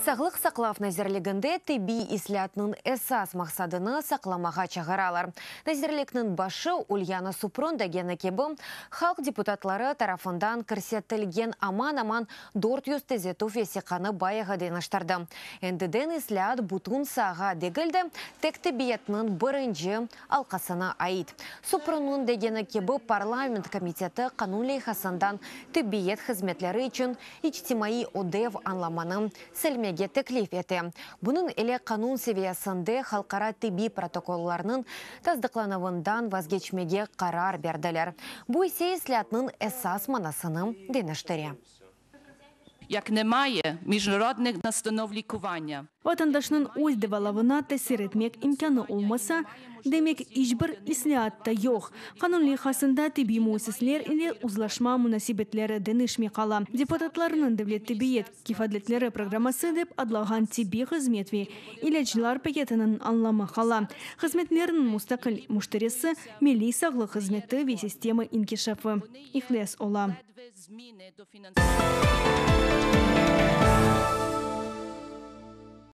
Сағлық сақлав назерлігінде тіби ислятның эсас мақсадыны сақламаға чағаралар. Назерлекнің башы Ульяна Супрун дегені кебі халық депутатлары тарафындан кірсеттілген аман-аман 400 тезету фесиқаны баяға деніштарды. Әндіден ислят бұтын саға дегілді тек тібиетнің бірінші алқасына айт. Супрунның дегені кебі парламент комитеті қанун лейхасындан тібиет хізметлері үшін ичтимаи одев анламаны сәлмеге теклиф еті. Бұның әлі қанун севиясынды халқара тіби протоколларының таздықланывындан вазгечмеге қарар берділер. Бұл ісе ислятның эсас манасының денештері. Як немає міжнародних настанов лікування. Vatandaşının öz devalavına tesir etmek imkanı olmasa, demek icbir islahatta yok. Kanun lehasında tibi muasesler ile uzlaşma münasibetleri denişme kala. Deputatlarının devlet tibiyet kifadletleri programması dep adlagan tibi hizmet ve ilaçlar paketinin anlamı kala. Hizmetlerin mustakil müşterisi milli sağlık hizmeti ve sistemi inkişafı. İhlas ola.